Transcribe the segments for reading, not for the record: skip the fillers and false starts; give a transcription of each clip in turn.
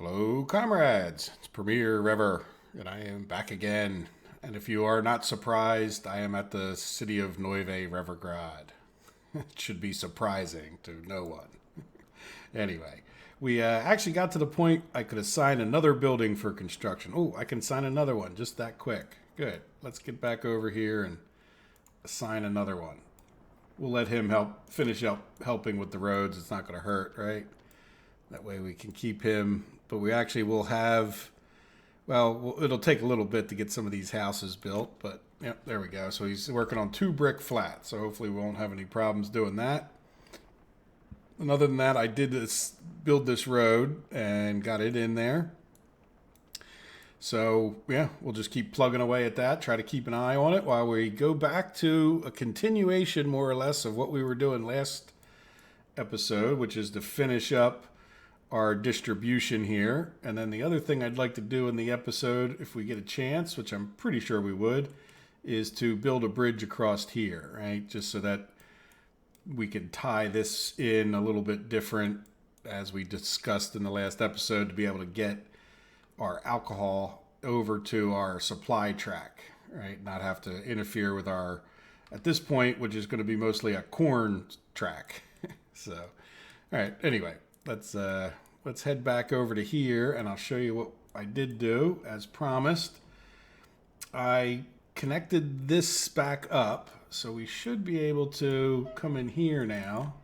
Hello, comrades. It's Premier Rever, and I am back again. And if you are not surprised, I am at the city of Neuve Revergrad. It should be surprising to no one. Anyway, we actually got to the point I could assign another building for construction. Oh, I can assign another one just that quick. Good. Let's get back over here and assign another one. We'll let him finish up helping with the roads. It's not going to hurt, right? That way we can keep him. But we actually will have, well, it'll take a little bit to get some of these houses built. But, yep, there we go. So he's working on 2 brick flats. So hopefully we won't have any problems doing that. And other than that, I did build this road and got it in there. So, yeah, we'll just keep plugging away at that. Try to keep an eye on it while we go back to a continuation, more or less, of what we were doing last episode, which is to finish up our distribution here. And then the other thing I'd like to do in the episode, if we get a chance, which I'm pretty sure we would, is to build a bridge across here, right? Just so that we can tie this in a little bit different, as we discussed in the last episode, to be able to get our alcohol over to our supply track, right? Not have to interfere with our, at this point, which is going to be mostly a corn track. So, all right, anyway. Let's head back over to here, and I'll show you what I did do as promised. I connected this back up, so we should be able to come in here now.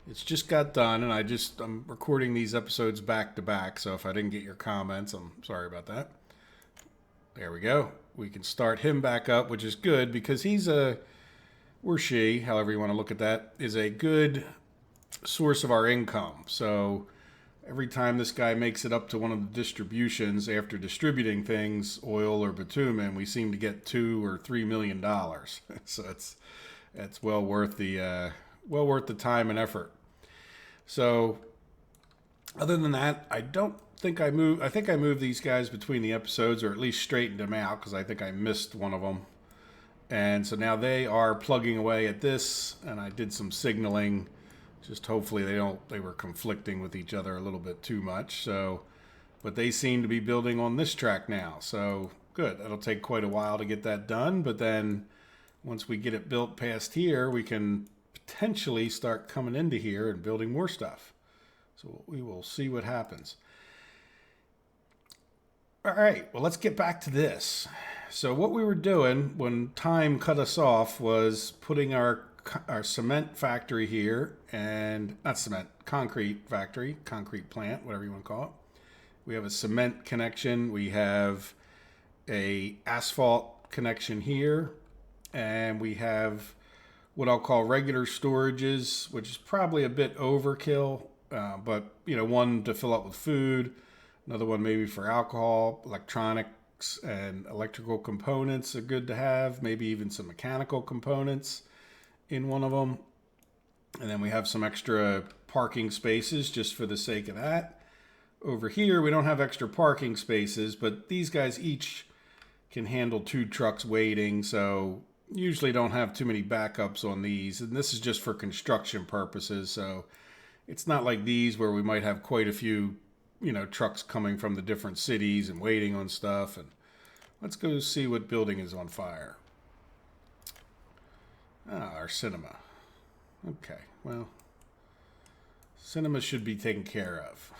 It's just got done, and I'm recording these episodes back to back, so if I didn't get your comments, I'm sorry about that. There we go. We can start him back up, which is good because he's or she, however you want to look at that, is a good source of our income. So every time this guy makes it up to one of the distributions after distributing things, oil or bitumen, we seem to get $2 or $3 million. So it's well worth the time and effort. So other than that, I think I moved these guys between the episodes, or at least straightened them out, because I think I missed one of them. And so now they are plugging away at this, and I did some signaling. Just hopefully they were conflicting with each other a little bit too much. So, but they seem to be building on this track now. So good. It'll take quite a while to get that done. But then once we get it built past here, we can potentially start coming into here and building more stuff. So we will see what happens. All right. Well, let's get back to this. So what we were doing when time cut us off was putting our cement factory here, and not cement, concrete factory, concrete plant, whatever you want to call it. We have a cement connection. We have a asphalt connection here, and we have what I'll call regular storages, which is probably a bit overkill, but one to fill up with food, another one maybe for alcohol, electronics and electrical components are good to have, maybe even some mechanical components in one of them. And then we have some extra parking spaces just for the sake of that. Over here, we don't have extra parking spaces, but these guys each can handle 2 trucks waiting, so usually don't have too many backups on these. And this is just for construction purposes, so it's not like these where we might have quite a few, trucks coming from the different cities and waiting on stuff. And let's go see what building is on fire. Our cinema. Okay, well, cinema should be taken care of.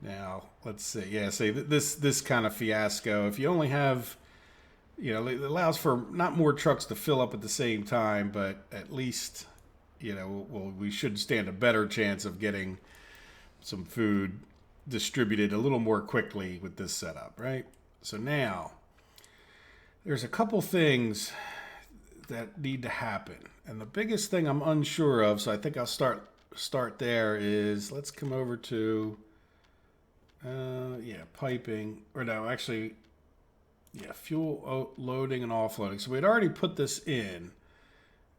Now, let's see. Yeah, say this kind of fiasco. If you only have, it allows for not more trucks to fill up at the same time, but at least, we should stand a better chance of getting some food distributed a little more quickly with this setup, right? So now, there's a couple things that need to happen. And the biggest thing I'm unsure of, so I think I'll start there, is let's come over to, piping, or no, actually, fuel loading and offloading. So we'd already put this in,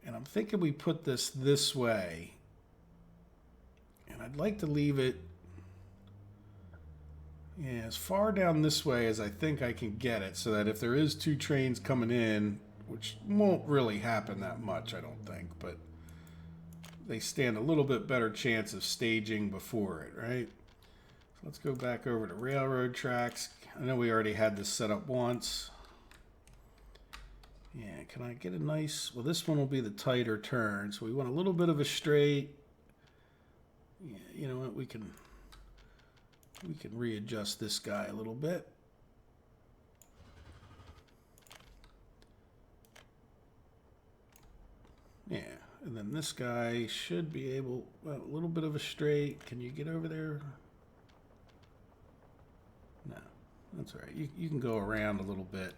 and I'm thinking we put this way. And I'd like to leave it, as far down this way as I think I can get it, so that if there is 2 trains coming in, which won't really happen that much, I don't think, but they stand a little bit better chance of staging before it, right? let's go back over to railroad tracks. I know we already had this set up once. Yeah, can I get a nice, well, this one will be the tighter turn. So we want a little bit of a straight. Yeah, you know what, we can readjust this guy a little bit. Yeah, and then this guy should be able, well, a little bit of a straight. Can you get over there? No, that's all right. You can go around a little bit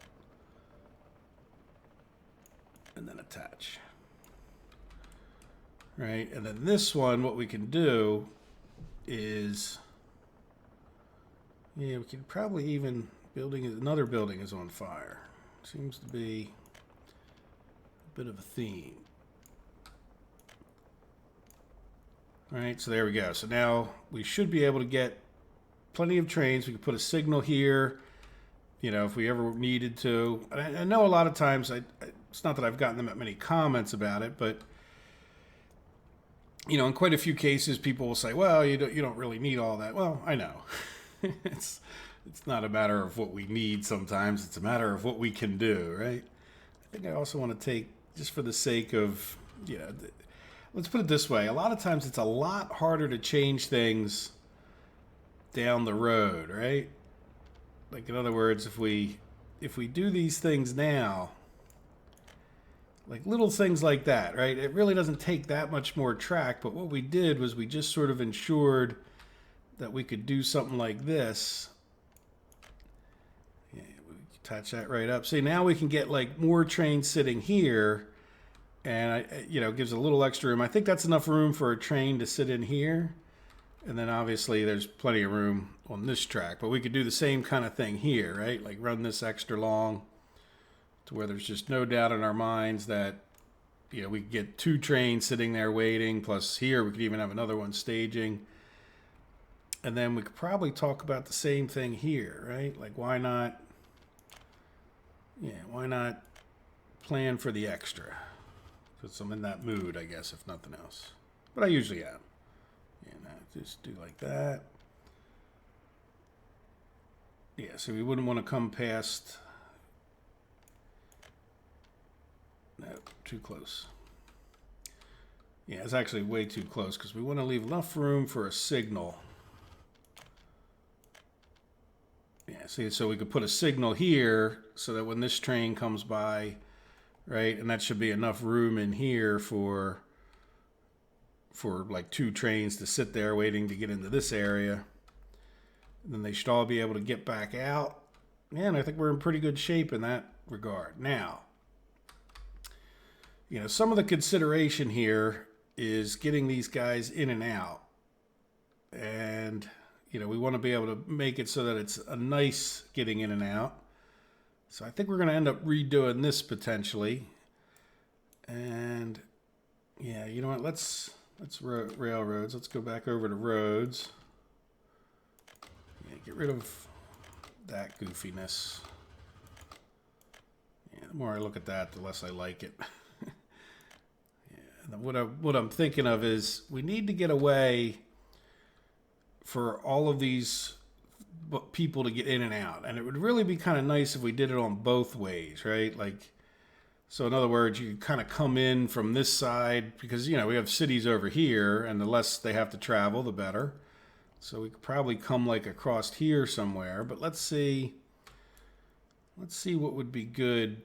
and then attach. Right, and then this one, what we can do is, yeah, we could probably even, another building is on fire. Seems to be a bit of a theme. All right, so there we go. So now we should be able to get plenty of trains. We can put a signal here, you know, if we ever needed to. I know a lot of times, it's not that I've gotten that many comments about it, but, you know, in quite a few cases, people will say, well, you don't really need all that. Well, I know. It's not a matter of what we need sometimes. It's a matter of what we can do, right? I think I also want to take, just for the sake of, you know, let's put it this way. A lot of times it's a lot harder to change things down the road, right? Like, in other words, if we do these things now, like little things like that, right? It really doesn't take that much more track, but what we did was we just sort of ensured that we could do something like this. Yeah, we attach that right up. See, now we can get like more trains sitting here, and you know, gives a little extra room. I think that's enough room for a train to sit in here. And then obviously there's plenty of room on this track, but we could do the same kind of thing here, right? Like run this extra long to where there's just no doubt in our minds that, you know, we could get two trains sitting there waiting, plus here we could even have another one staging. And then we could probably talk about the same thing here, right? Like, why not, yeah, why not plan for the extra? Because I'm in that mood, I guess, if nothing else. But I usually am. And just do like that. Yeah, so we wouldn't want to come past, no, too close. Yeah, it's actually way too close because we want to leave enough room for a signal. Yeah, see, so we could put a signal here so that when this train comes by, right, and that should be enough room in here for like two trains to sit there waiting to get into this area. And then they should all be able to get back out. And I think we're in pretty good shape in that regard. Now, you know, some of the consideration here is getting these guys in and out. And, you know, we want to be able to make it so that it's a nice getting in and out. So I think we're going to end up redoing this potentially. And, yeah, you know what, let's railroads. Let's go back over to roads. Yeah, get rid of that goofiness. Yeah, the more I look at that, the less I like it. Yeah, what I'm thinking of is we need to get a way for all of these people to get in and out. And it would really be kind of nice if we did it on both ways, right? Like, so in other words, you kind of come in from this side because, you know, we have cities over here, and the less they have to travel, the better. So we could probably come like across here somewhere, but let's see what would be good.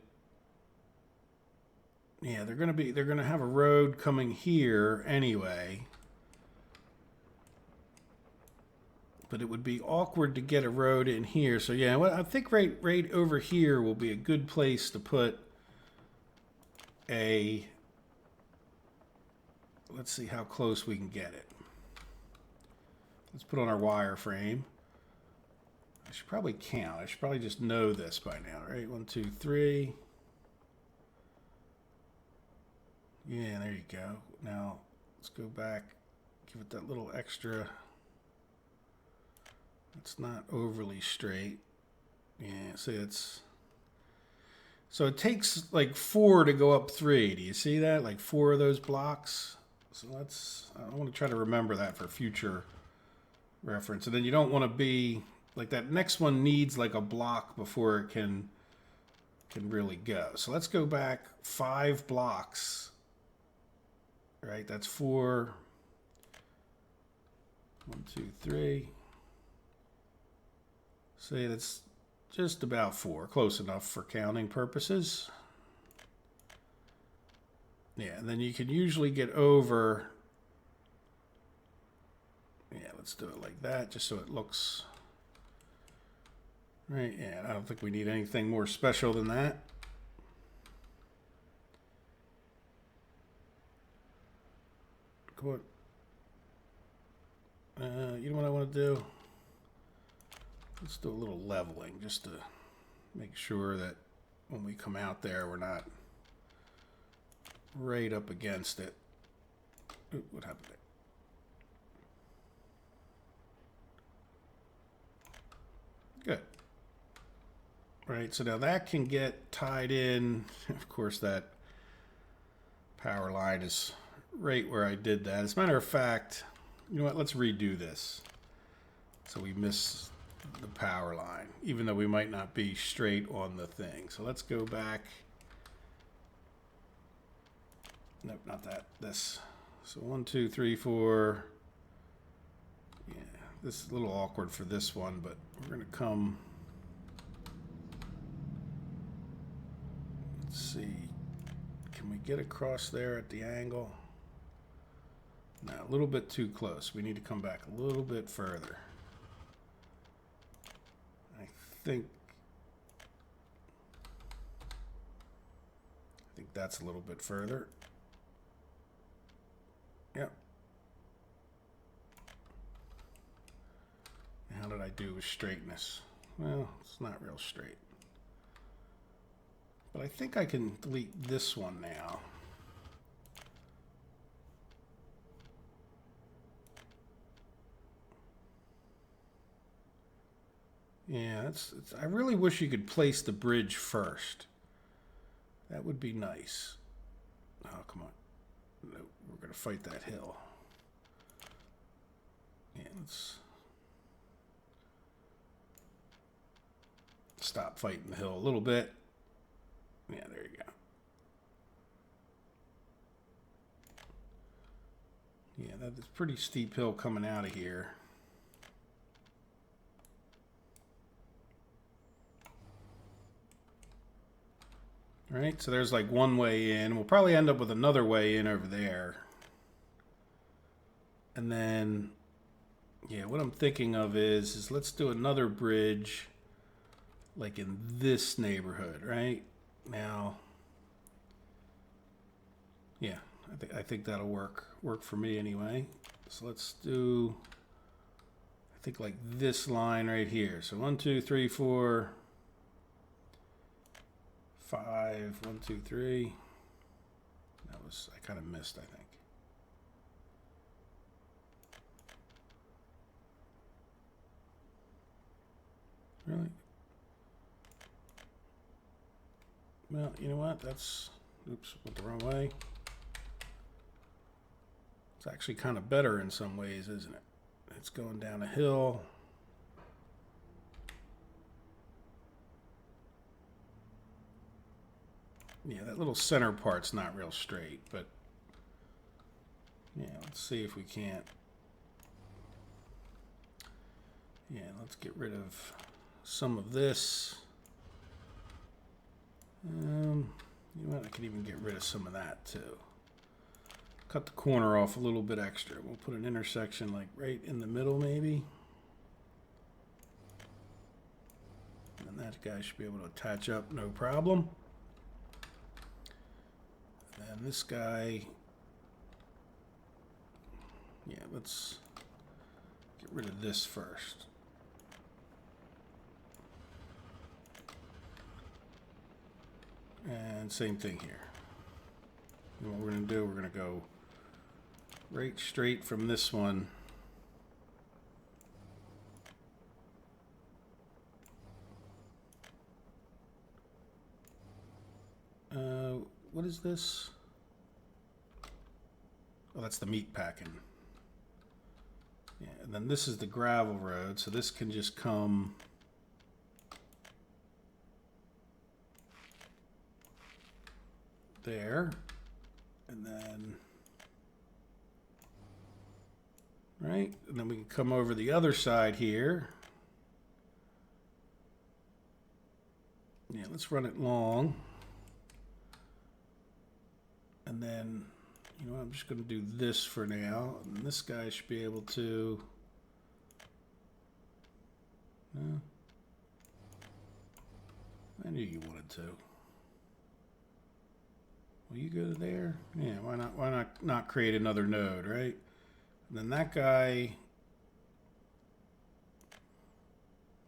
Yeah, they're going to have a road coming here anyway. But it would be awkward to get a road in here. So yeah, well, I think right over here will be a good place to put a, let's see how close we can get it. Let's put on our wireframe. I should probably count. I should probably just know this by now, right? 1, 2, 3. Yeah, there you go. Now let's go back, give it that little extra. It's not overly straight. Yeah, see, it's, so it takes like 4 to go up 3. Do you see that? Like 4 of those blocks. So I want to try to remember that for future reference. And then you don't want to be like that next one needs like a block before it can really go. So let's go back 5 blocks. Right, that's 4. 1, 2, 3. Say that's just about 4, close enough for counting purposes. Yeah, and then you can usually get over. Yeah, let's do it like that, just so it looks right. Yeah, I don't think we need anything more special than that. Come on. You know what I want to do? Let's do a little leveling just to make sure that when we come out there, we're not right up against it. Ooh, what happened there? Good. Right, so now that can get tied in. Of course, that power line is right where I did that. As a matter of fact, you know what? Let's redo this. So we miss the power line, even though we might not be straight on the thing. So let's go back. Nope, not that. This. So 1, 2, 3, 4. Yeah, this is a little awkward for this one, but we're going to come. Let's see. Can we get across there at the angle? No, a little bit too close. We need to come back a little bit further. I think that's a little bit further. Yep. How did I do with straightness? Well, it's not real straight. But I think I can delete this one now. Yeah, I really wish you could place the bridge first. That would be nice. Oh, come on. No, we're going to fight that hill. Yeah, let's stop fighting the hill a little bit. Yeah, there you go. Yeah, that's a pretty steep hill coming out of here. All right, so there's like one way in. We'll probably end up with another way in over there. And then, yeah, what I'm thinking of is let's do another bridge like in this neighborhood, right? Now, yeah, I think that'll work for me anyway. So let's do, I think like this line right here. So 1, 2, 3, 4, 5, 1, 2, 3. That was, I kind of missed, I think. Really? Well, you know what? That's, oops, went the wrong way. It's actually kind of better in some ways, isn't it? It's going down a hill. Yeah, that little center part's not real straight, but yeah, let's see if we can't. Yeah, let's get rid of some of this. You know what? I could even get rid of some of that too. Cut the corner off a little bit extra. We'll put an intersection like right in the middle maybe. And that guy should be able to attach up no problem. And this guy, yeah, let's get rid of this first. And same thing here. And what we're going to do, we're going to go right straight from this one. What is this? Oh, that's the meat packing. Yeah, and then this is the gravel road, so this can just come there, and then right, and then we can come over the other side here. Yeah, let's run it long. And then, you know, I'm just going to do this for now. And this guy should be able to... I knew you wanted to. Will you go there? Yeah, why not create another node, right? And then that guy...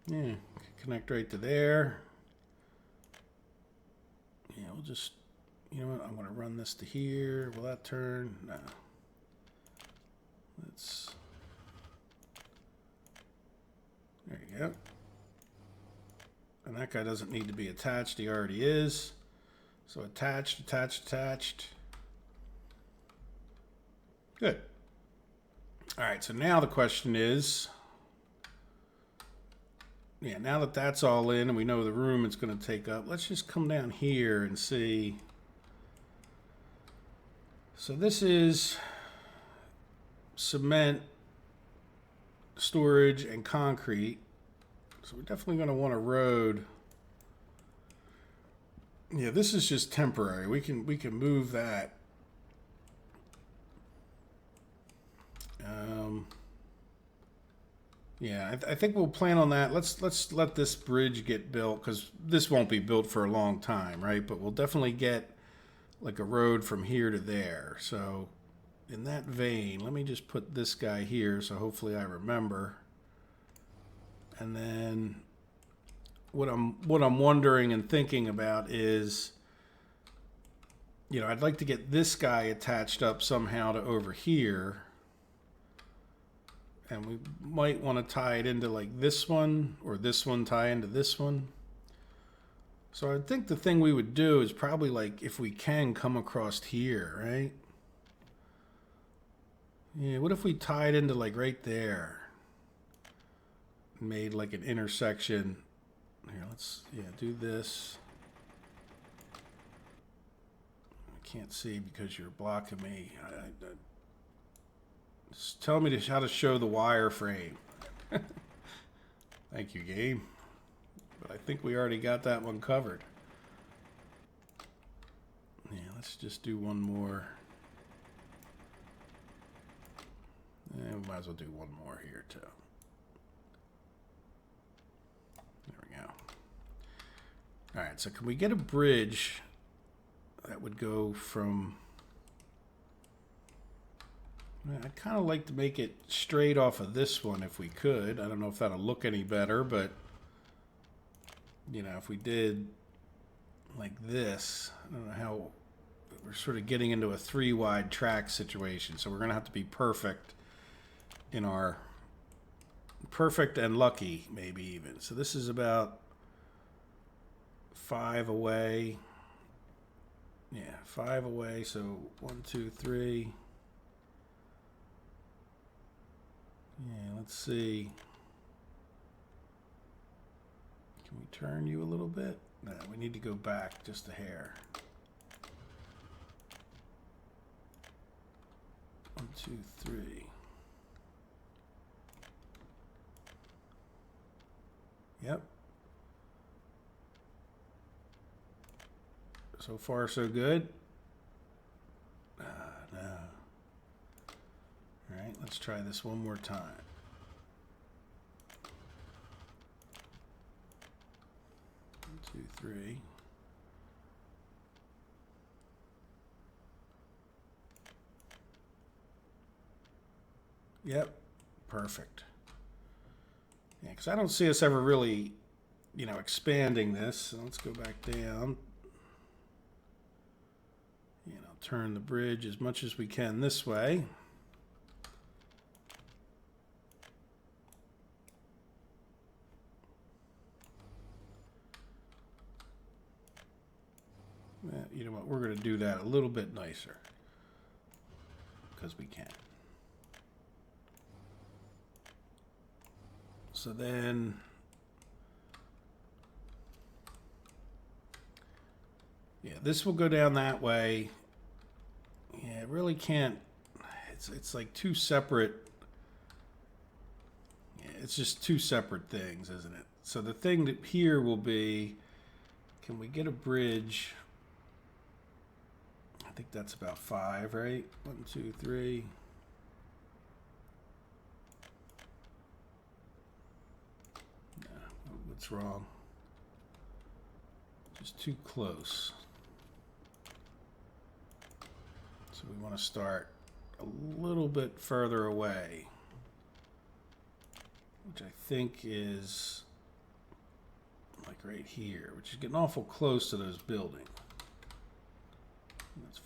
Yeah, connect right to there. Yeah, we'll just... You know what? I'm going to run this to here. Will that turn? No. Let's... There you go. And that guy doesn't need to be attached. He already is. So attached, attached, attached. Good. All right, so now the question is... Yeah, now that that's all in and we know the room it's going to take up, let's just come down here and see... So this is cement, storage, and concrete. So we're definitely going to want a road. Yeah, this is just temporary. We can move that. Yeah, I think we'll plan on that. Let's let this bridge get built, because this won't be built for a long time, right? But we'll definitely get like a road from here to there. So in that vein, let me just put this guy here, so hopefully I remember. And then what I'm wondering and thinking about is, you know, I'd like to get this guy attached up somehow to over here. And we might want to tie it into like this one, or this one tie into this one. So I think the thing we would do is probably, like, if we can, come across here, right? Yeah, what if we tied into like right there? Made like an intersection. Here, let's, yeah, do this. I can't see because you're blocking me. Just tell me how to show the wireframe. Thank you, game. But I think we already got that one covered. Yeah, let's just do one more. Yeah, we might as well do one more here, too. There we go. All right, so can we get a bridge that would go from... I'd kind of like to make it straight off of this one if we could. I don't know if that'll look any better, but... You know, if we did like this, I don't know how, we're sort of getting into a 3-wide track situation. So we're going to have to be perfect in our, perfect and lucky, maybe even. So this is about 5 away. Yeah, 5 away. So 1, 2, 3. Yeah, let's see. Can we turn you a little bit? No, we need to go back just a hair. 1, 2, 3. Yep. So far, so good. No. All right, let's try this one more time. 1, 2, 3. Yep, perfect. Yeah, because I don't see us ever really, you know, expanding this. So let's go back down. You know, turn the bridge as much as we can this way. You know what, we're going to do that a little bit nicer because we can. So then yeah, this will go down that way. Yeah, it really can't. It's like two separate. Yeah, it's just two separate things, isn't it? So the thing that here will be, can we get a bridge? I think that's about 5, right? 1, 2, 3. No, what's wrong? Just too close. So we want to start a little bit further away, which I think is like right here, which is getting awful close to those buildings. That's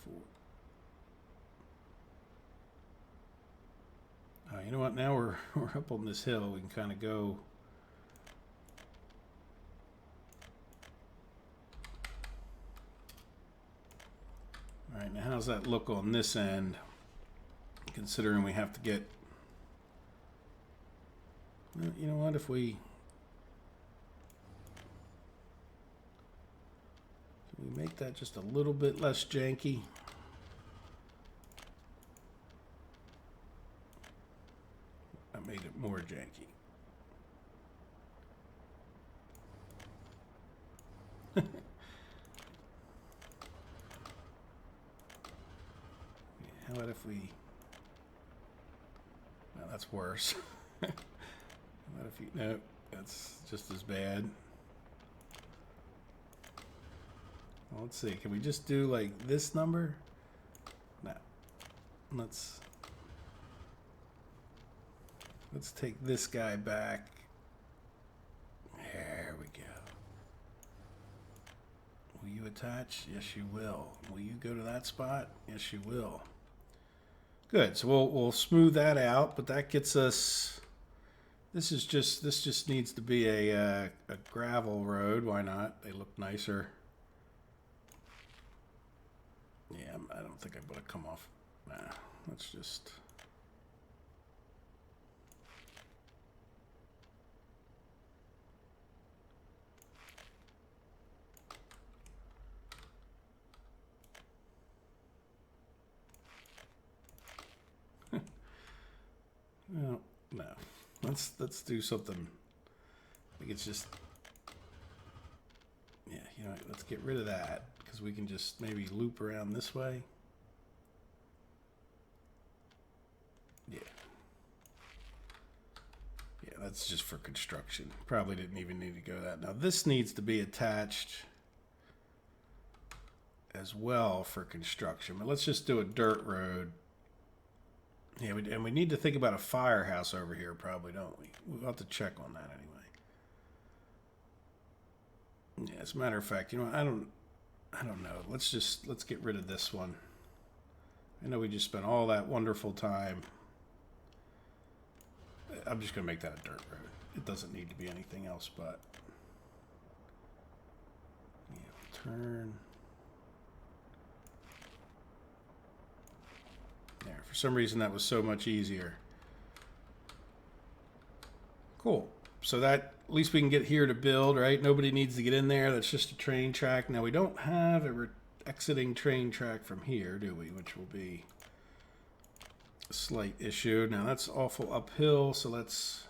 4. You know what? Now we're up on this hill. We can kind of go. All right, now how's that look on this end? Considering we have to get. Well, you know what? If we. Can we make that just a little bit less janky? That made it more janky. How about if we... Well, that's worse. How about if you... No, that's just as bad. Well, let's see. Can we just do like this number? No. Let's take this guy back. There we go. Will you attach? Yes, you will. Will you go to that spot? Yes, you will. Good. So we'll smooth that out, but that gets us. This just needs to be a gravel road. Why not? They look nicer. Yeah, I don't think I'm gonna come off. Nah, let's just. No. Let's do something. I think it's just. Yeah, you know, let's get rid of that because we can just maybe loop around this way. Yeah. Yeah, that's just for construction. Probably didn't even need to go that. Now this needs to be attached as well for construction, but let's just do a dirt road. Yeah, and we need to think about a firehouse over here, probably, don't we? We'll have to check on that anyway. Yeah, as a matter of fact, you know, I don't know. Let's get rid of this one. I know we just spent all that wonderful time. I'm just gonna make that a dirt road. It doesn't need to be anything else, but yeah, turn. There, for some reason that was so much easier. Cool. So that, at least we can get here to build, right? Nobody needs to get in there. That's just a train track. Now we don't have a exiting train track from here, do we? Which will be a slight issue. Now that's awful uphill, so let's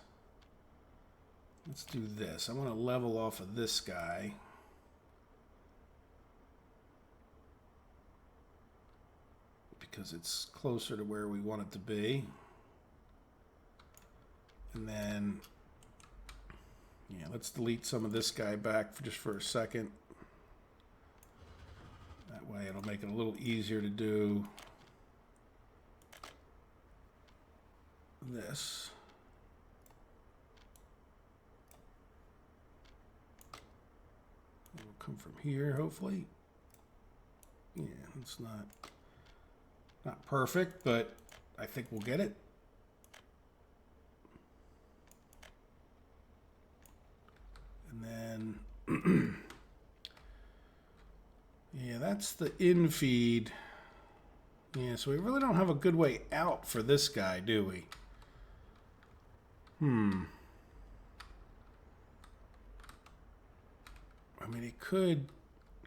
do this. I want to level off of this guy. Because it's closer to where we want it to be. And then, yeah, let's delete some of this guy back just for a second. That way it'll make it a little easier to do this. It'll come from here, hopefully. Yeah, it's not perfect, but I think we'll get it. And then, yeah, that's the infeed. Yeah, so we really don't have a good way out for this guy, do we? I mean, it could.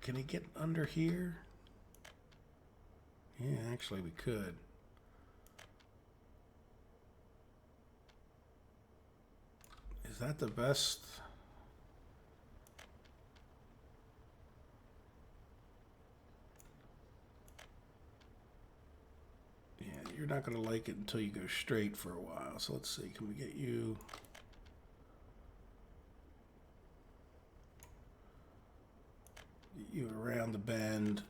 Can it get under here? Yeah, actually we could. Is that the best? Yeah, you're not going to like it until you go straight for a while. So let's see. Can we get you? Get you around the bend.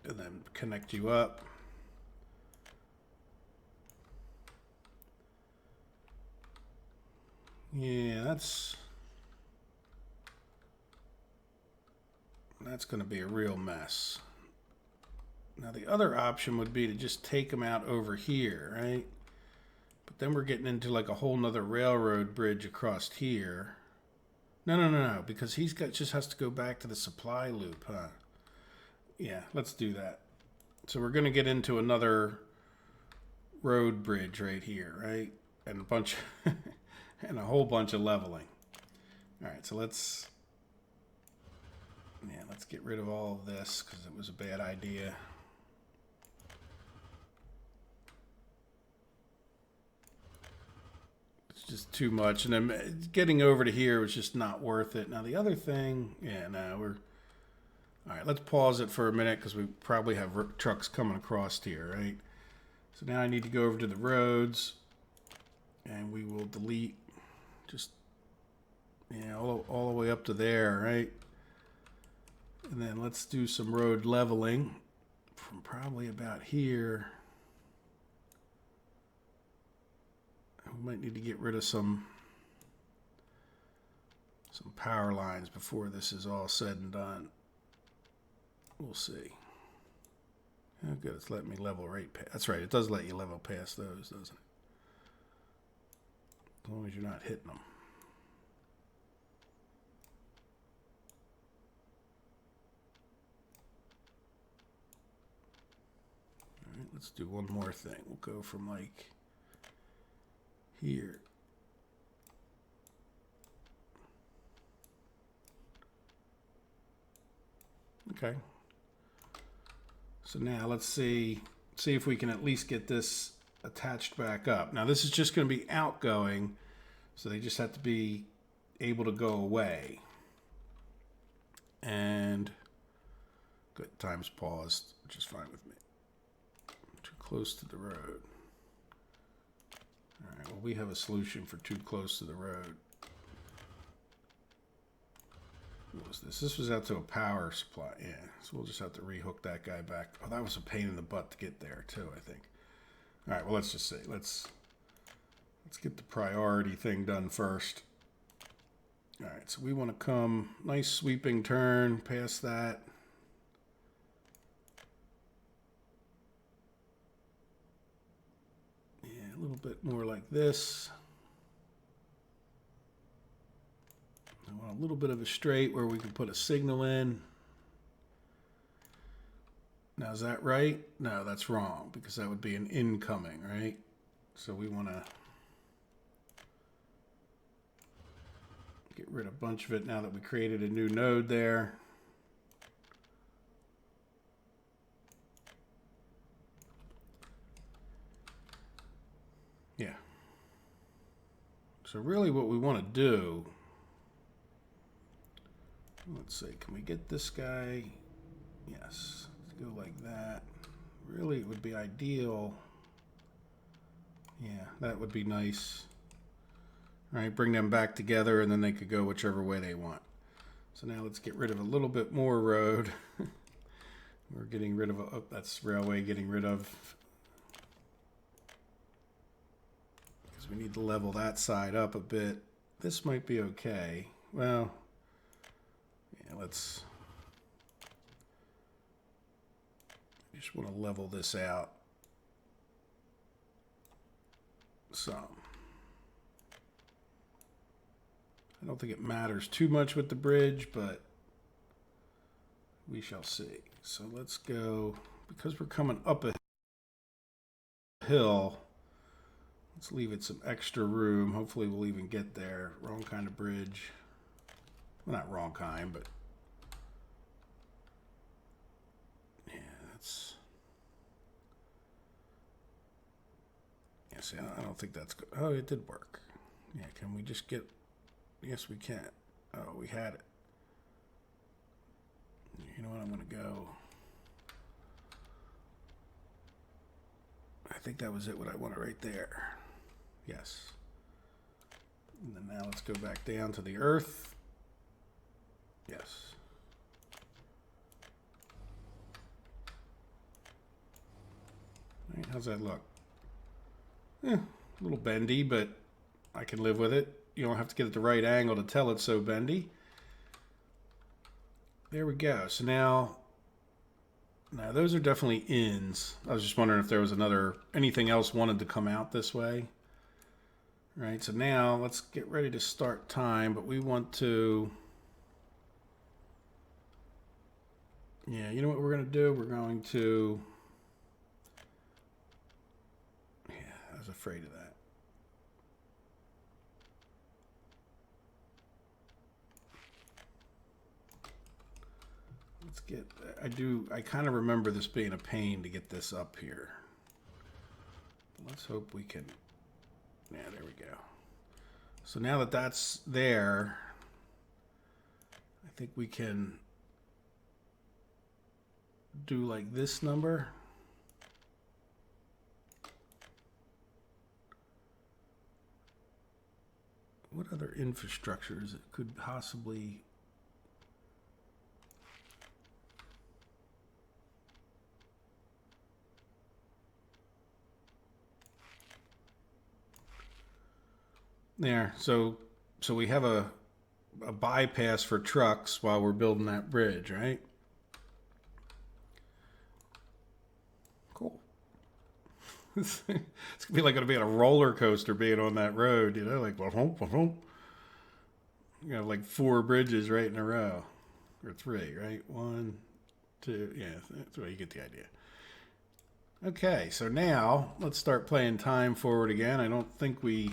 And then connect you up. Yeah, that's going to be a real mess. Now the other option would be to just take them out over here, right? But then we're getting into like a whole nother railroad bridge across here. No, because he's got just has to go back to the supply loop, huh? Yeah, let's do that. So we're going to get into another road bridge right here, right? And a bunch and a whole bunch of leveling. All right, so let's get rid of all of this because it was a bad idea. It's just too much, and then getting over to here was just not worth it. Now the other thing, we're all right. Let's pause it for a minute because we probably have trucks coming across here, right? So now I need to go over to the roads, and we will delete just all the way up to there, right? And then let's do some road leveling from probably about here. We might need to get rid of some power lines before this is all said and done. We'll see. Oh, good. It's letting me level right past. That's right. It does let you level past those, doesn't it? As long as you're not hitting them. All right. Let's do one more thing. We'll go from like here. Okay. So now let's see if we can at least get this attached back up. Now this is just going to be outgoing, so they just have to be able to go away. And good, time's paused, which is fine with me. Too close to the road. All right, well, we have a solution for too close to the road. What was this? This was out to a power supply. Yeah, so we'll just have to rehook that guy back. Oh, that was a pain in the butt to get there too, I think. All right, well, let's just see. Let's get the priority thing done first. All right, so we want to come nice sweeping turn past that. Yeah, a little bit more like this. I want a little bit of a straight where we can put a signal in. Now, is that right? No, that's wrong because that would be an incoming, right? So we want to get rid of a bunch of it now that we created a new node there. Yeah. So really what we want to do, let's see, can we get this guy? Yes. Let's go like that. Really, it would be ideal. Yeah, that would be nice. All right, bring them back together and then they could go whichever way they want. So now let's get rid of a little bit more road. We're getting rid of, that's railway getting rid of. Because we need to level that side up a bit. This might be okay. Well, yeah, let's just want to level this out some. I don't think it matters too much with the bridge, but we shall see. So let's go, because we're coming up a hill, let's leave it some extra room. Hopefully we'll even get there. Wrong kind of bridge. Well, not wrong kind, but yeah, that's. Yeah, see, I don't think that's good. Oh, it did work. Yeah, can we just get? Yes, we can. Oh, we had it. You know what? I'm gonna go. I think that was it. What I wanted right there. Yes. And then now let's go back down to the Earth. Yes. All right, how's that look? A little bendy, but I can live with it. You don't have to get at the right angle to tell it's so bendy. There we go. So now those are definitely ins. I was just wondering if there was anything else wanted to come out this way. All right, so now let's get ready to start time, but we want to, yeah, you know what we're going to do? We're going to, yeah, I was afraid of that. Let's get, I kind of remember this being a pain to get this up here. Let's hope we can, yeah, there we go. So now that that's there, I think we can do like this number. What other infrastructures it could possibly... There, so we have a bypass for trucks while we're building that bridge, right? Cool. It's gonna be on a roller coaster being on that road, you know, like you have like 4 bridges right in a row, or 3, right? 1, 2, yeah, that's why you get the idea. Okay, so now let's start playing time forward again. I don't think we,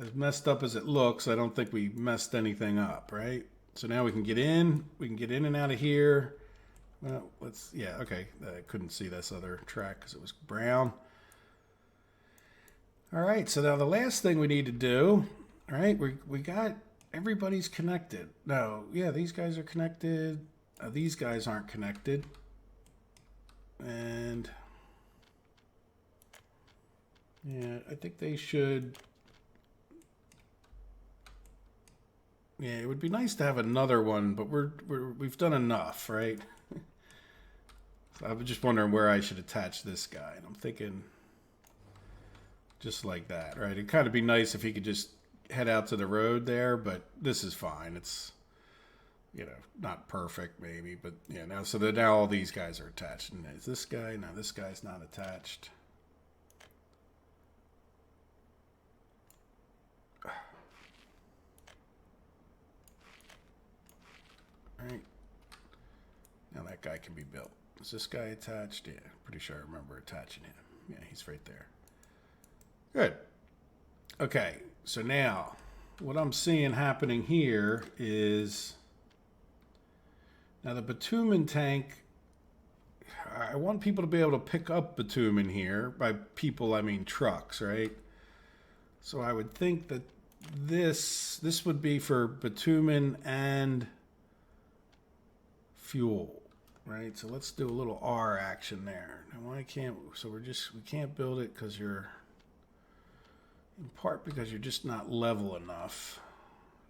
as messed up as it looks, I don't think we messed anything up, right? So now we can get in and out of here. Well, yeah, okay. I couldn't see this other track because it was brown. All right, so now the last thing we need to do, all right, we got, everybody's connected. No, yeah, these guys are connected. These guys aren't connected. And yeah, I think they should. Yeah, it would be nice to have another one, but we've done enough, right? So I was just wondering where I should attach this guy, and I'm thinking just like that, right? It'd kind of be nice if he could just head out to the road there, but this is fine. It's, you know, not perfect maybe, but yeah. Now all these guys are attached. And is this guy? No, this guy's not attached. All right. Now that guy can be built. Is this guy attached? Yeah, pretty sure I remember attaching him. Yeah, he's right there. Good. Okay, so now what I'm seeing happening here is, now the bitumen tank, I want people to be able to pick up bitumen here. By people, I mean trucks, right? So I would think that this would be for bitumen and fuel, right? So let's do a little R action there. Now why can't, so we can't build it because you're, in part because you're just not level enough.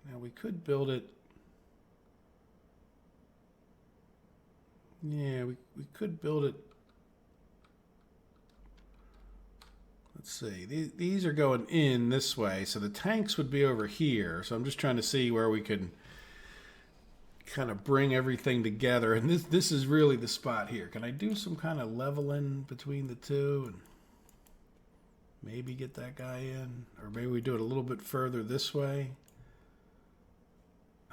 Now we could build it. Yeah, we could build it. Let's see, these are going in this way, so the tanks would be over here. So I'm just trying to see where we could kind of bring everything together. And this is really the spot here. Can I do some kind of leveling between the two and maybe get that guy in? Or maybe we do it a little bit further this way.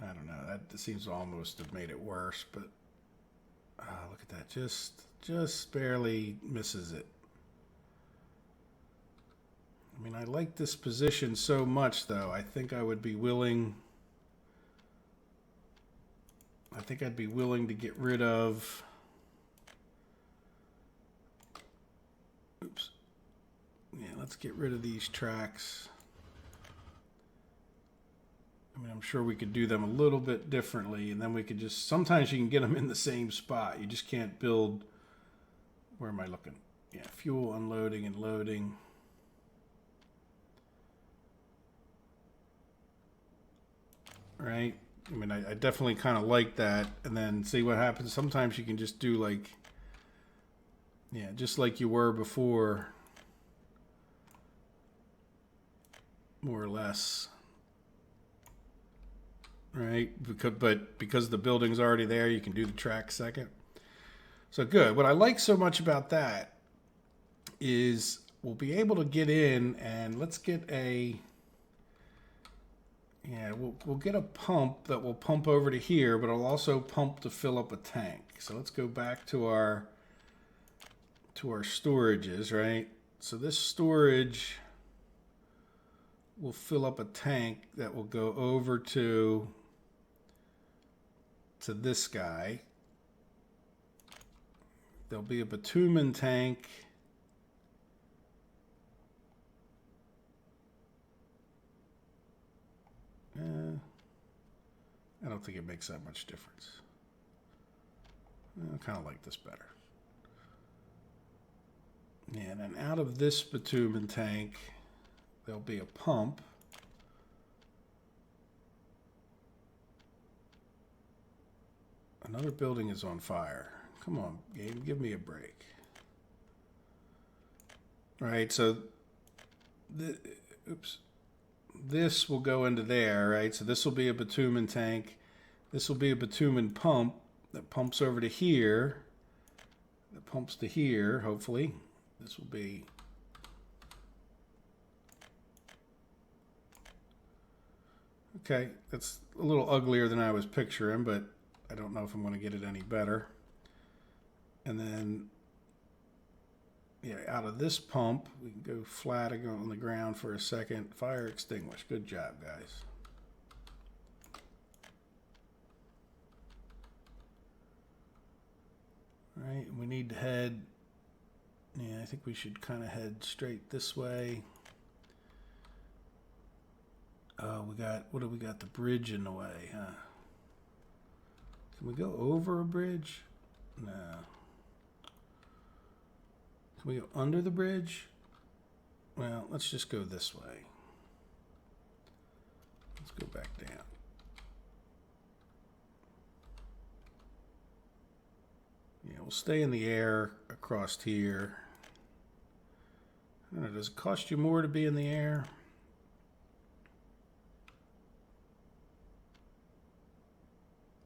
I don't know. That seems to almost have made it worse, but look at that. Just barely misses it. I mean, I like this position so much, though. I think I would be willing I think I'd be willing to get rid of... Oops. Yeah, let's get rid of these tracks. I mean, I'm sure we could do them a little bit differently, and then we could just... Sometimes you can get them in the same spot. You just can't build... Where am I looking? Yeah, fuel unloading and loading. Right? I mean, I definitely kind of like that. And then see what happens. Sometimes you can just do like... Yeah, just like you were before. More or less. Right? Because the building's already there, you can do the track second. So good. What I like so much about that is we'll be able to get in and let's get a... Yeah, we'll get a pump that will pump over to here, but it'll also pump to fill up a tank. So let's go back to our storages, right? So this storage will fill up a tank that will go over to this guy. There'll be a bitumen tank. I don't think it makes that much difference. I kind of like this better. Yeah, and then out of this bitumen tank, there'll be a pump. Another building is on fire. Come on, game, give me a break. All right, so oops. This will go into there, right? So this will be a bitumen tank. This will be a bitumen pump that pumps over to here. That pumps to here, hopefully. This will be... Okay, that's a little uglier than I was picturing, but I don't know if I'm going to get it any better. And then... Yeah, out of this pump, we can go flat and go on the ground for a second. Fire extinguished. Good job, guys. All right, we need to head... Yeah, I think we should kind of head straight this way. We got... What do we got? The bridge in the way, huh? Can we go over a bridge? No. Can we go under the bridge? Well, let's just go this way. Let's go back down. Yeah, we'll stay in the air across here. I don't know, does it cost you more to be in the air?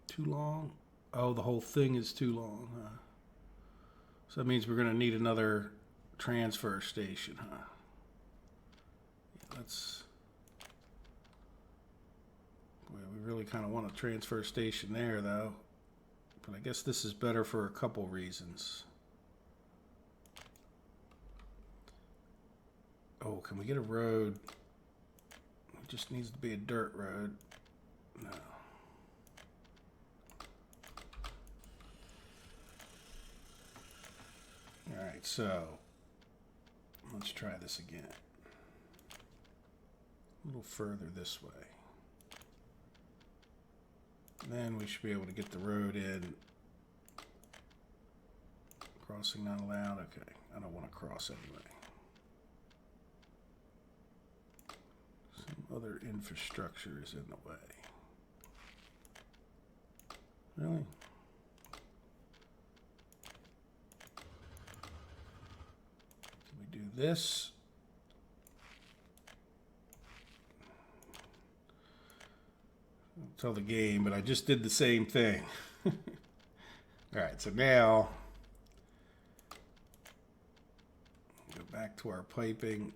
Too long? Oh, the whole thing is too long, huh? So that means we're going to need another transfer station, huh? Yeah, let's... Boy, we really kind of want a transfer station there, though. But I guess this is better for a couple reasons. Oh, can we get a road? It just needs to be a dirt road. No. All right, so let's try this again. A little further this way. Then we should be able to get the road in. Crossing not allowed. Okay, I don't want to cross anyway. Some other infrastructure is in the way. Really? Do this. I'll tell the game, but I just did the same thing. All right, so now go back to our piping.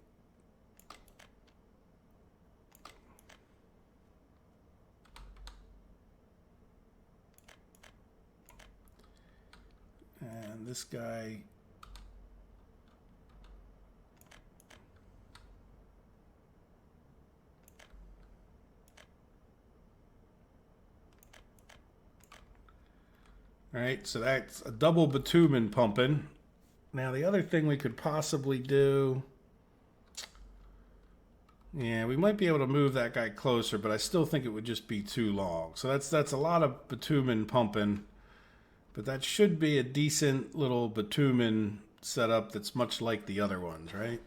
And this guy... All right, so that's a double bitumen pumping. Now the other thing we could possibly do, yeah, we might be able to move that guy closer, but I still think it would just be too long. So that's a lot of bitumen pumping, but that should be a decent little bitumen setup that's much like the other ones, right?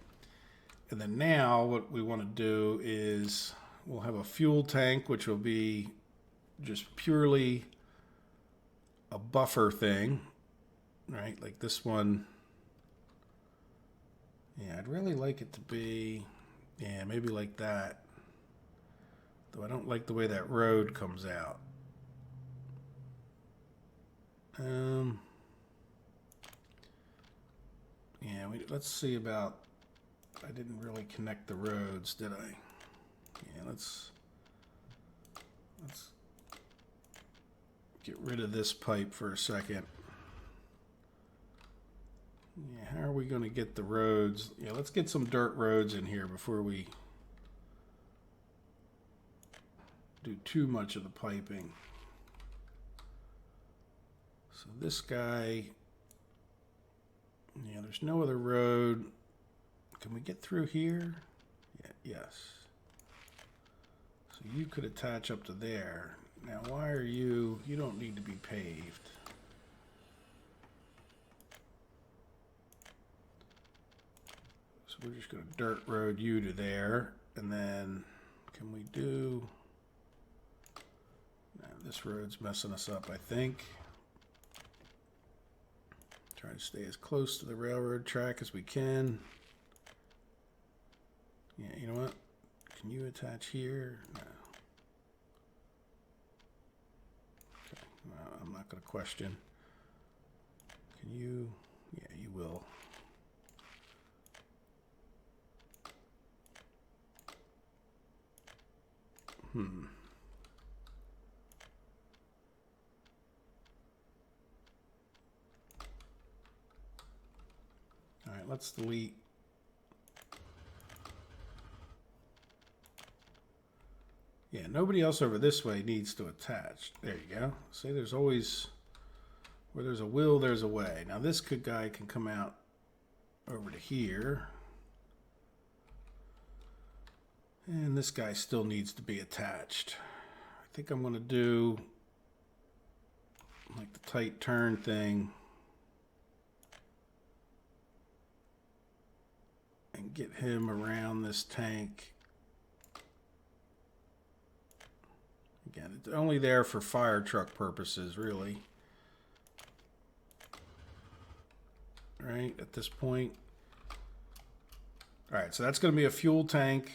And then now what we want to do is we'll have a fuel tank, which will be just purely a buffer thing, right? Like this one. Yeah, I'd really like it to be, yeah, maybe like that. Though I don't like the way that road comes out. Yeah, let's see about, I didn't really connect the roads, did I? Yeah, let's get rid of this pipe for a second. Yeah, how are we going to get the roads? Yeah, let's get some dirt roads in here before we do too much of the piping. So this guy, yeah, there's no other road. Can we get through here? Yeah, yes. So you could attach up to there. Now, why are you don't need to be paved. So we're just going to dirt road you to there. And then can we do, now this road's messing us up, I think. Try to stay as close to the railroad track as we can. Yeah, you know what? Can you attach here? No. Okay, well, I'm not going to question. Can you? Yeah, you will. All right, let's delete. Yeah, nobody else over this way needs to attach. There you go. See, there's always, where there's a will, there's a way. Now this guy can come out over to here. And this guy still needs to be attached. I think I'm going to do like the tight turn thing. And get him around this tank. Again, it's only there for fire truck purposes, really. Right, at this point. All right, so that's going to be a fuel tank.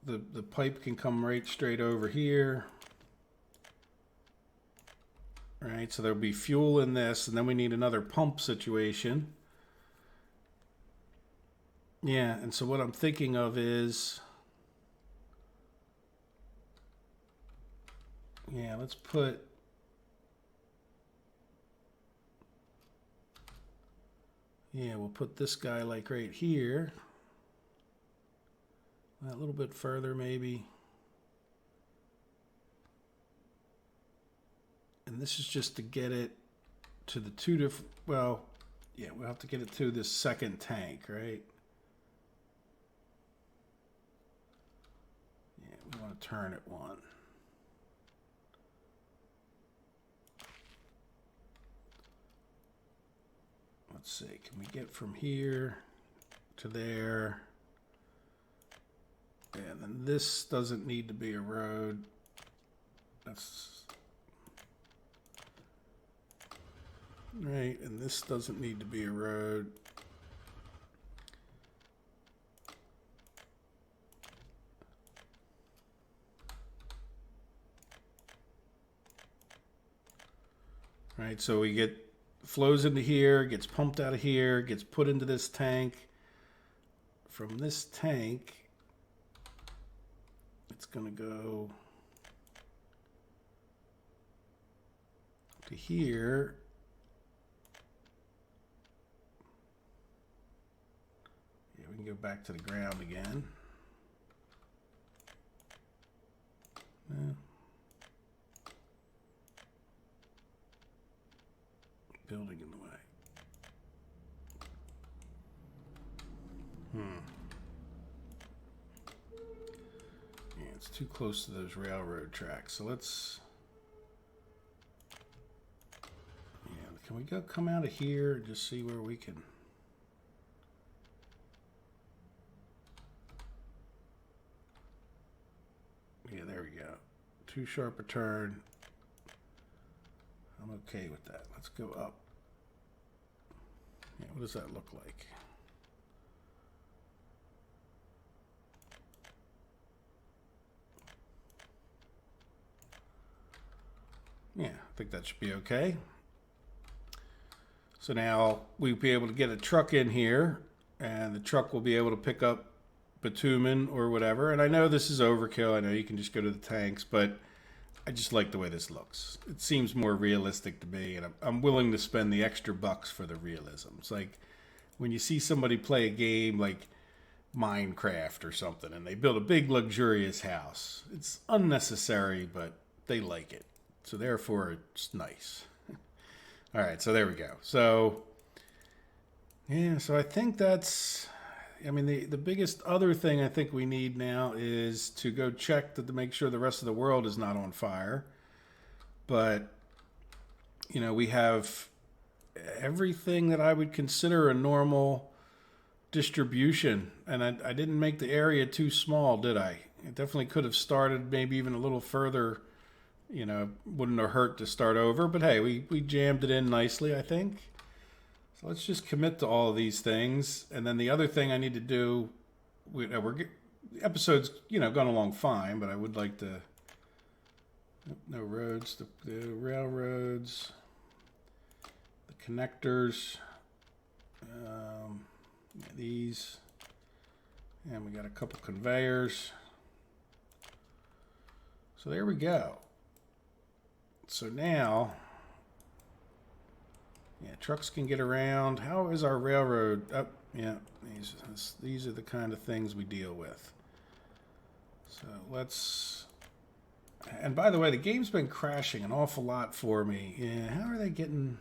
The pipe can come right straight over here. All right, so there'll be fuel in this, and then we need another pump situation. Yeah, and so what I'm thinking of is, yeah, let's put, yeah, we'll put this guy like right here. A little bit further maybe. And this is just to get it to the two different, well, yeah, we'll have to get it to this second tank, right? Yeah, we want to turn it one. Let's see, can we get from here to there? And then this doesn't need to be a road. That's right, and this doesn't need to be a road. Right, so we get flows into here, gets pumped out of here, gets put into this tank. From this tank, it's going to go to here. Yeah, we can go back to the ground again. Yeah. building in the way. Yeah, it's too close to those railroad tracks. So let's... Yeah, can we come out of here and just see where we can... Yeah, there we go. Too sharp a turn. I'm okay with that. Let's go up. Yeah, what does that look like? Yeah, I think that should be okay. So now we'll be able to get a truck in here, and the truck will be able to pick up bitumen or whatever. And I know this is overkill. I know you can just go to the tanks, but I just like the way this looks. It seems more realistic to me, and I'm willing to spend the extra bucks for the realism. It's like when you see somebody play a game like Minecraft or something, and they build a big luxurious house. It's unnecessary, but they like it. So therefore, it's nice. All right, so there we go. So, yeah, so I think that's... I mean, the biggest other thing I think we need now is to go check to make sure the rest of the world is not on fire. But, you know, we have everything that I would consider a normal distribution. And I didn't make the area too small, did I? It definitely could have started maybe even a little further. You know, wouldn't have hurt to start over. But, hey, we jammed it in nicely, I think. So let's just commit to all of these things. And then the other thing I need to do, the episode's, you know, gone along fine, but I would like to, no roads, the railroads, the connectors, these, and we got a couple conveyors. So there we go. So now... Yeah, trucks can get around. How is our railroad? Oh, yeah, these are the kind of things we deal with. So let's... And by the way, the game's been crashing an awful lot for me. Yeah, how are they getting...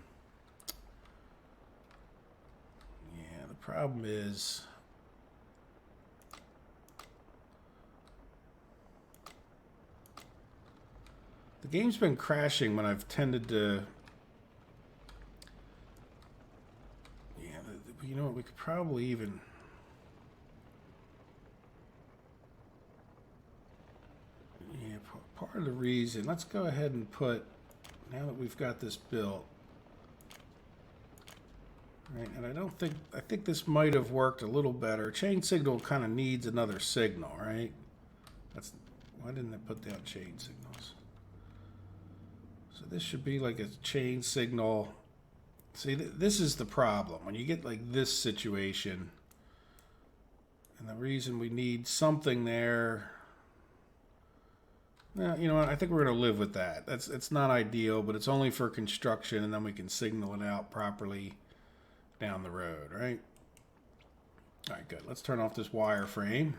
Yeah, the problem is... The game's been crashing when I've tended to... You know what, we could probably even... Yeah, part of the reason... Let's go ahead and put... Now that we've got this built... Right, and I don't think... I think this might have worked a little better. Chain signal kind of needs another signal, right? That's... Why didn't I put down chain signals? So this should be like a chain signal... See, this is the problem. When you get like this situation, and the reason we need something there, well, you know what, I think we're going to live with that. It's not ideal, but it's only for construction, and then we can signal it out properly down the road, right? All right, good. Let's turn off this wireframe.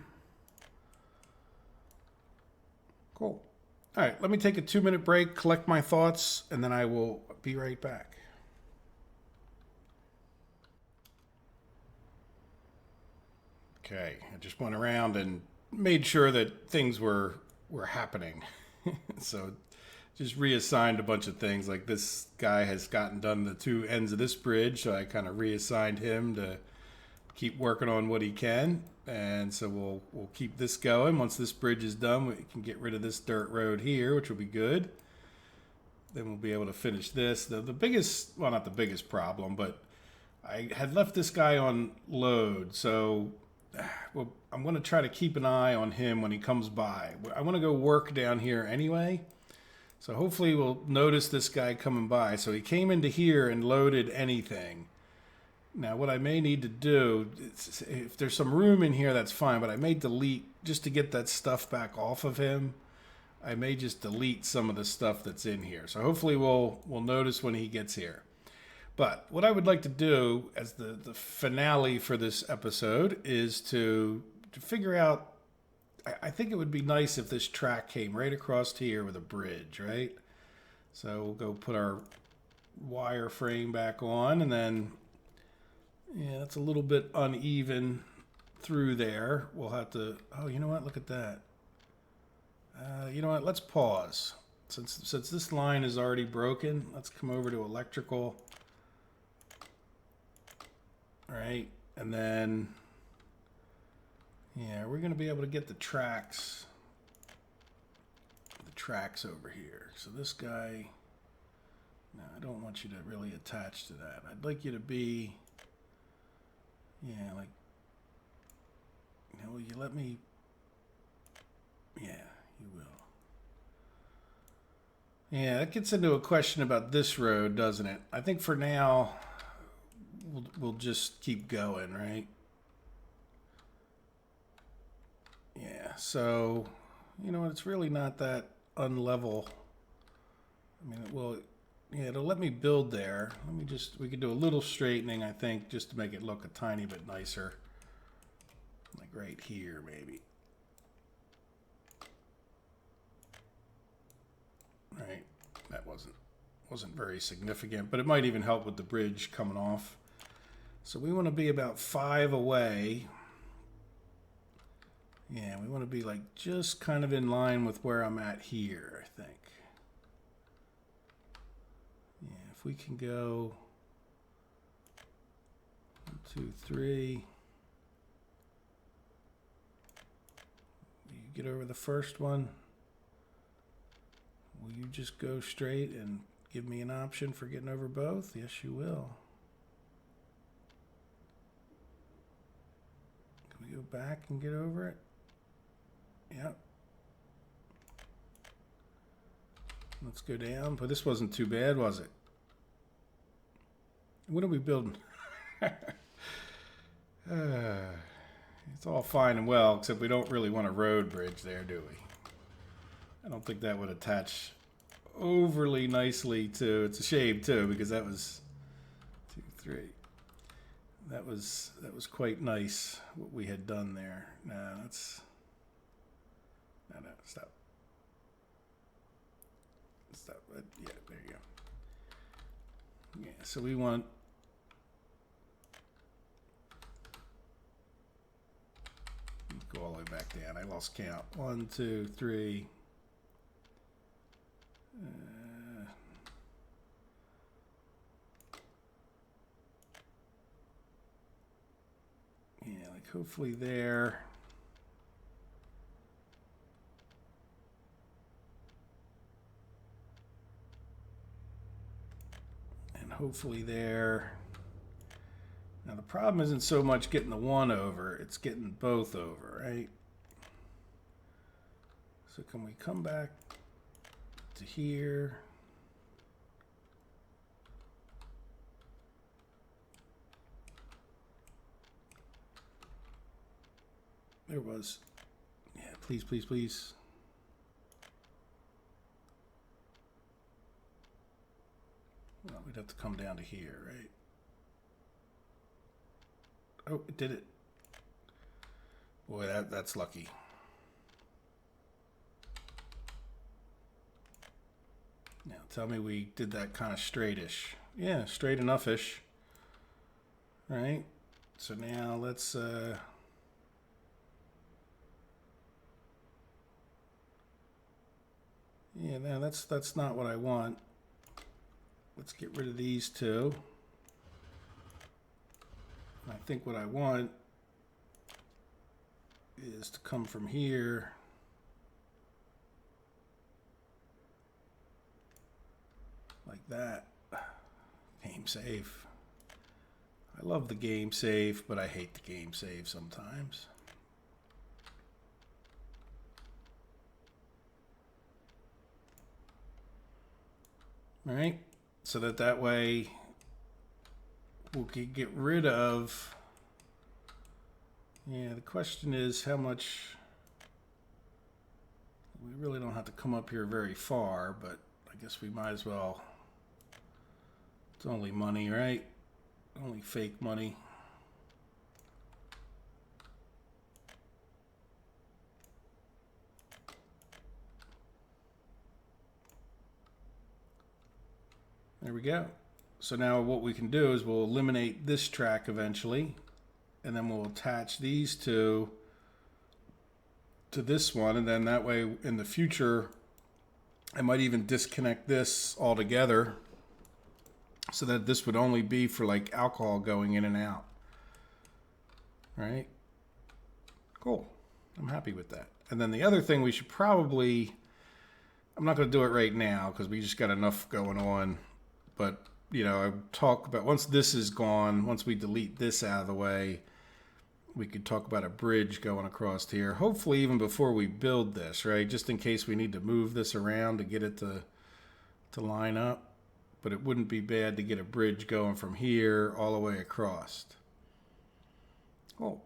Cool. All right, let me take a 2-minute break, collect my thoughts, and then I will be right back. Okay, I just went around and made sure that things were happening. So just reassigned a bunch of things. Like this guy has gotten done the 2 ends of this bridge, so I kind of reassigned him to keep working on what he can. And so we'll keep this going. Once this bridge is done, we can get rid of this dirt road here, which will be good. Then we'll be able to finish this. The biggest, well, not the biggest problem, but I had left this guy on load, so... Well, I'm going to try to keep an eye on him when he comes by. I want to go work down here anyway. So hopefully we'll notice this guy coming by. So he came into here and loaded anything. Now what I may need to do, if there's some room in here, that's fine. But I may delete, just to get that stuff back off of him, I may just delete some of the stuff that's in here. So hopefully we'll notice when he gets here. But what I would like to do as the finale for this episode is to figure out, I think it would be nice if this track came right across here with a bridge, right? So we'll go put our wireframe back on, and then, yeah, that's a little bit uneven through there. We'll have to, oh, you know what? Look at that. You know what? Let's pause. Since this line is already broken, let's come over to electrical. All right, and then, yeah, we're going to be able to get the tracks over here. So this guy, no, I don't want you to really attach to that. I'd like you to be, yeah, like, you know, will you let me, yeah, you will. Yeah, that gets into a question about this road, doesn't it? I think for now, we'll just keep going, right? Yeah, so, you know, it's really not that unlevel. I mean, well, yeah, it'll let me build there. Let me just, we could do a little straightening, I think, just to make it look a tiny bit nicer. Like right here, maybe. Right, that wasn't very significant, but it might even help with the bridge coming off. So we want to be about 5 away. Yeah, we want to be like just kind of in line with where I'm at here, I think. Yeah, if we can go 1, 2, 3. You get over the first one. Will you just go straight and give me an option for getting over both? Yes, you will. Can we go back and get over it? Yep. Let's go down. But this wasn't too bad, was it? What are we building? It's all fine and well, except we don't really want a road bridge there, do we? I don't think that would attach overly nicely to, it's a shame too, because that was 2, 3. That was quite nice what we had done there. No, that's, no, stop. Stop. Yeah, there you go. Yeah, so we want, go all the way back down. I lost count. 1, 2, 3. Yeah, like hopefully there. And hopefully there. Now the problem isn't so much getting the one over, it's getting both over, right? So can we come back to here? There was. Yeah, please, please, please. Well, we'd have to come down to here, right? Oh, it did it. Boy, that's lucky. Now, tell me we did that kind of straightish. Yeah, straight enough-ish. Right? So now let's... yeah, no, that's not what I want. Let's get rid of these two. I think what I want is to come from here like that. Game save. I love the game save, but I hate the game save sometimes. All right, so that way we can get rid of, yeah, the question is how much, we really don't have to come up here very far, but I guess we might as well, it's only money, right? Only fake money. There we go. So now what we can do is we'll eliminate this track eventually, and then we'll attach these two to this one, and then that way in the future I might even disconnect this altogether so that this would only be for like alcohol going in and out. Right? Cool. I'm happy with that. And then the other thing we should probably, I'm not going to do it right now because we just got enough going on, but you know, I talk about once this is gone, once we delete this out of the way, we could talk about a bridge going across here. Hopefully even before we build this, right? Just in case we need to move this around to get it to line up. But it wouldn't be bad to get a bridge going from here all the way across. Cool.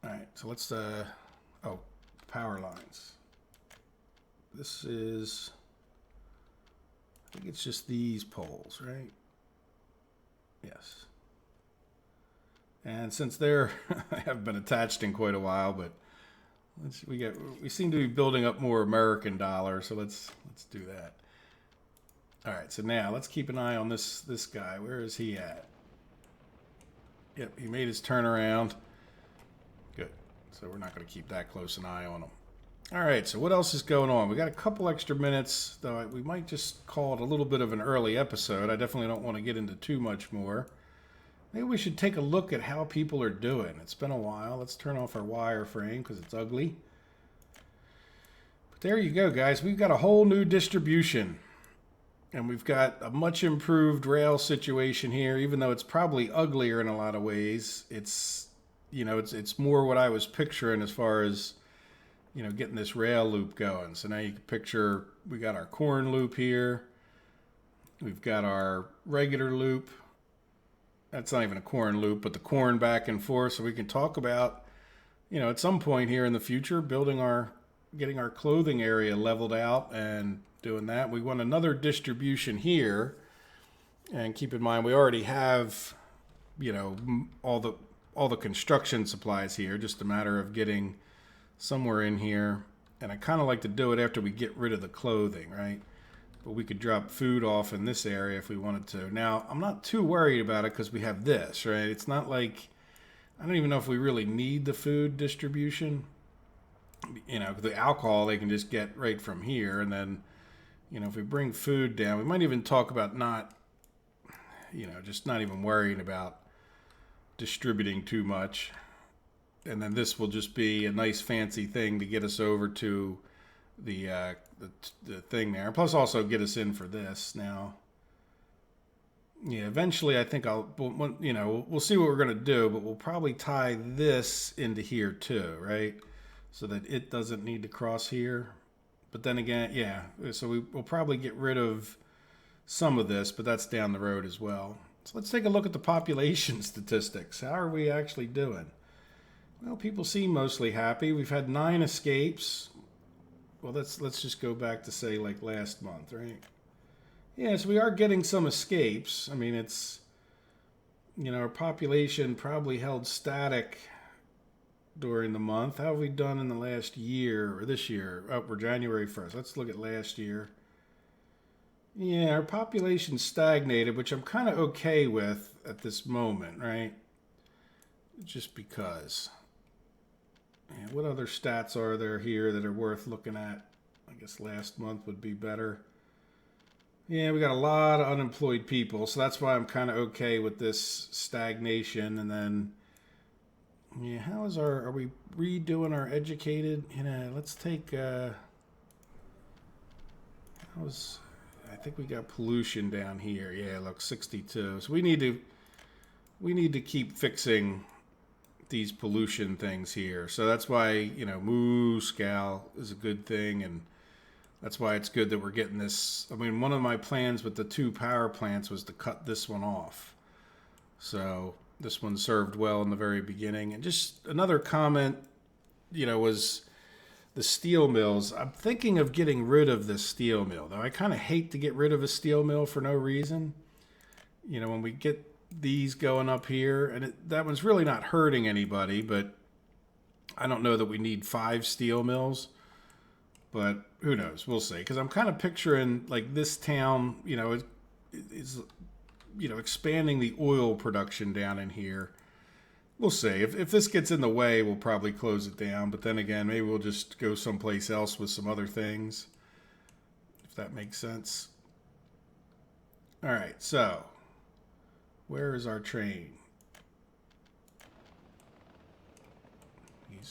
All right, so let's, oh, power lines. This is, I think it's just these poles, right? Yes. And since they're, I haven't been attached in quite a while, but we seem to be building up more American dollar, so let's do that. All right, so now let's keep an eye on this guy. Where is he at? Yep, he made his turnaround. Good. So we're not going to keep that close an eye on him. All right, so what else is going on? We got a couple extra minutes, though we might just call it a little bit of an early episode. I definitely don't want to get into too much more. Maybe we should take a look at how people are doing. It's been a while. Let's turn off our wireframe because it's ugly. But there you go, guys. We've got a whole new distribution. And we've got a much improved rail situation here, even though it's probably uglier in a lot of ways. It's, you know, it's more what I was picturing as far as, you know, getting this rail loop going. So now you can picture, we got our corn loop here. We've got our regular loop. That's not even a corn loop, but the corn back and forth. So we can talk about, you know, at some point here in the future, getting our clothing area leveled out and doing that. We want another distribution here. And keep in mind, we already have, you know, all the construction supplies here. Just a matter of getting somewhere in here. And I kind of like to do it after we get rid of the clothing, right? But we could drop food off in this area if we wanted to. Now, I'm not too worried about it because we have this, right? It's not like, I don't even know if we really need the food distribution. You know, the alcohol they can just get right from here. And then, you know, if we bring food down, we might even talk about not, you know, just not even worrying about distributing too much. And then this will just be a nice fancy thing to get us over to the thing there. Plus also get us in for this now. Yeah, eventually I think you know, we'll see what we're going to do, but we'll probably tie this into here too, right? So that it doesn't need to cross here. But then again, yeah, so we'll probably get rid of some of this, but that's down the road as well. So let's take a look at the population statistics. How are we actually doing? Well, people seem mostly happy. We've had 9 escapes. Well, let's just go back to say like last month, right? Yeah, so we are getting some escapes. I mean, it's, you know, our population probably held static during the month. How have we done in the last year or this year? Oh, we're January 1st. Let's look at last year. Yeah, our population stagnated, which I'm kind of okay with at this moment, right? Just because. And what other stats are there here that are worth looking at? I guess last month would be better. Yeah, we got a lot of unemployed people, so that's why I'm kind of okay with this stagnation. And then, yeah, are we redoing our educated? You know, let's take, I think we got pollution down here. Yeah, look, 62. So we need to keep fixing these pollution things here. So that's why, you know, moose gal is a good thing, and that's why it's good that we're getting this. I mean, one of my plans with the 2 power plants was to cut this one off. So this one served well in the very beginning. And just another comment, you know, was the steel mills. I'm thinking of getting rid of this steel mill, though I kind of hate to get rid of a steel mill for no reason. You know, when we get these going up here, and that one's really not hurting anybody, but I don't know that we need 5 steel mills, but who knows, we'll see. Because I'm kind of picturing like this town, you know, is expanding the oil production down in here. We'll see. If this gets in the way, we'll probably close it down. But then again, maybe we'll just go someplace else with some other things, if that makes sense. All right, so where is our train?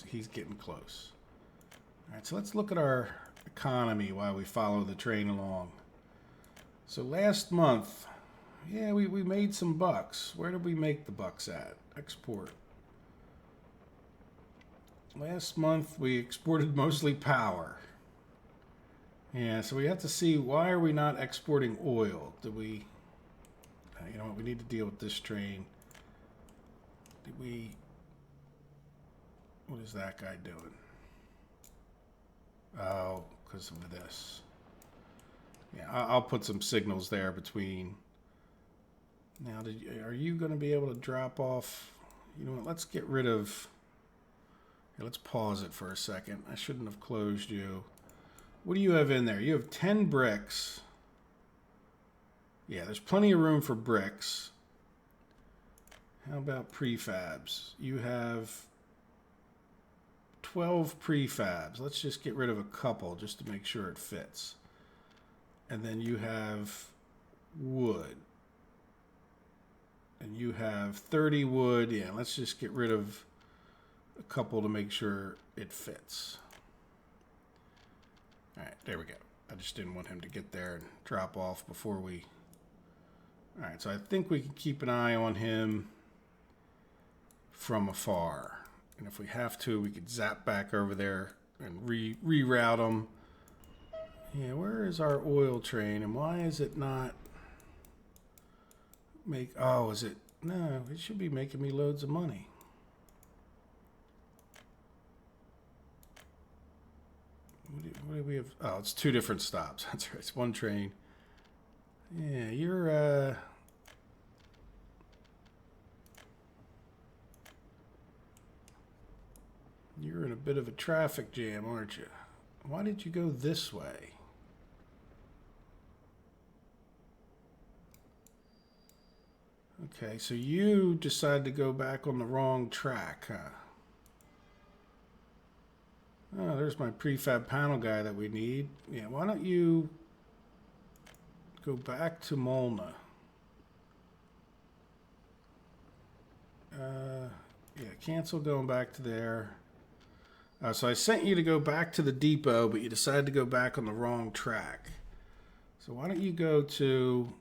He's getting close. All right, so let's look at our economy while we follow the train along. So last month, yeah, we made some bucks. Where did we make the bucks at? Export. Last month we exported mostly power. Yeah, so we have to see, why are we not exporting oil? Did we, you know what, we need to deal with this train. Did we, what is that guy doing? Oh, because of this. Yeah, I'll put some signals there between. Now, are you going to be able to drop off? You know what, let's get rid of, here, let's pause it for a second. I shouldn't have closed you. What do you have in there? You have 10 bricks. Yeah, there's plenty of room for bricks. How about prefabs? You have 12 prefabs. Let's just get rid of a couple just to make sure it fits. And then you have wood. And you have 30 wood. Yeah, let's just get rid of a couple to make sure it fits. All right, there we go. I just didn't want him to get there and drop off before we... All right, so I think we can keep an eye on him from afar. And if we have to, we could zap back over there and reroute him. Yeah, where is our oil train? And why is it not make... Oh, is it... No, it should be making me loads of money. What do we have? Oh, it's two different stops. That's right. It's one train. Yeah, you're in a bit of a traffic jam, aren't you? Why did you go this way? Okay, so you decided to go back on the wrong track, huh? Oh, there's my prefab panel guy that we need. Yeah, why don't you go back to Molna? Yeah, cancel going back to there. So I sent you to go back to the depot, but you decided to go back on the wrong track. So why don't you go to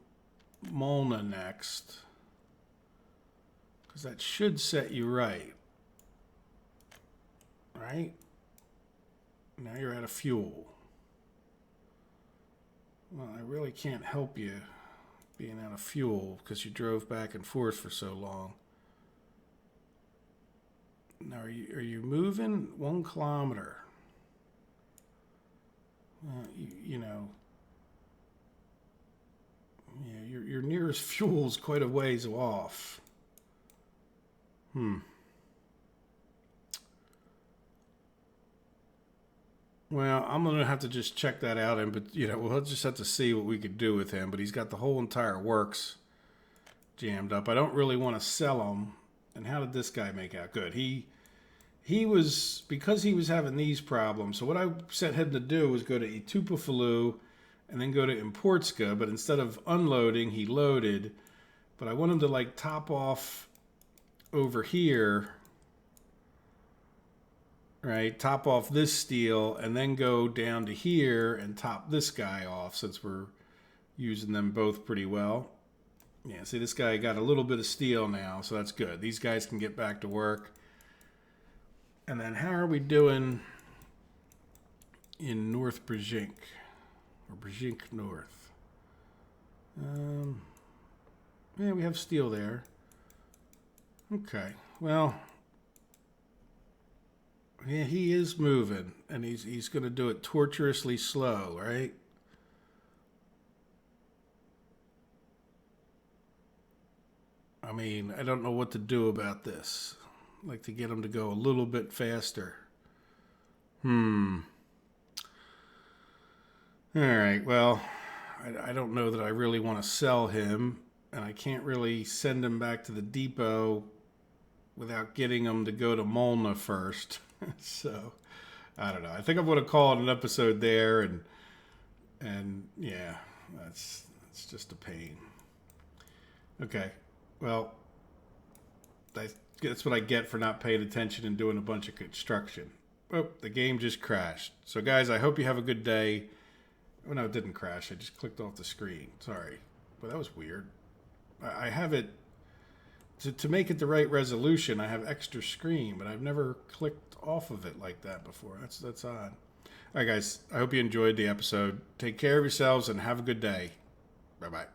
Molna next? Because that should set you right. Right? Now you're out of fuel. Well, I really can't help you being out of fuel because you drove back and forth for so long. Now, are you moving 1 kilometer? You know, yeah, your nearest fuel is quite a ways off. Well, I'm going to have to just check that out, but we'll just have to see what we could do with him. But he's got the whole entire works jammed up. I don't really want to sell him. And how did this guy make out? Good. He was, because he was having these problems. So what I set him to do was go to Etupafalu and then go to Importska. But instead of unloading, he loaded. But I want him to like top off over here. Right, top off this steel and then go down to here and top this guy off, since we're using them both pretty well. Yeah, see, this guy got a little bit of steel now, so that's good. These guys can get back to work. And then how are we doing in North Brzezinsk, or Brzezinsk North? Yeah, we have steel there. Okay, well... Yeah, he is moving, and he's going to do it tortuously slow, right? I mean, I don't know what to do about this. I'd like to get him to go a little bit faster. All right, well, I don't know that I really want to sell him. and I can't really send them back to the depot without getting them to go to Molna first. So, I don't know. I think I'm going to call it an episode there, and yeah, that's just a pain. Okay, well, that's what I get for not paying attention and doing a bunch of construction. Oh, the game just crashed. So, guys, I hope you have a good day. Oh, no, it didn't crash. I just clicked off the screen. Sorry. But that was weird. I have it... To make it the right resolution, I have extra screen, but I've never clicked off of it like that before. That's odd. All right, guys. I hope you enjoyed the episode. Take care of yourselves and have a good day. Bye-bye.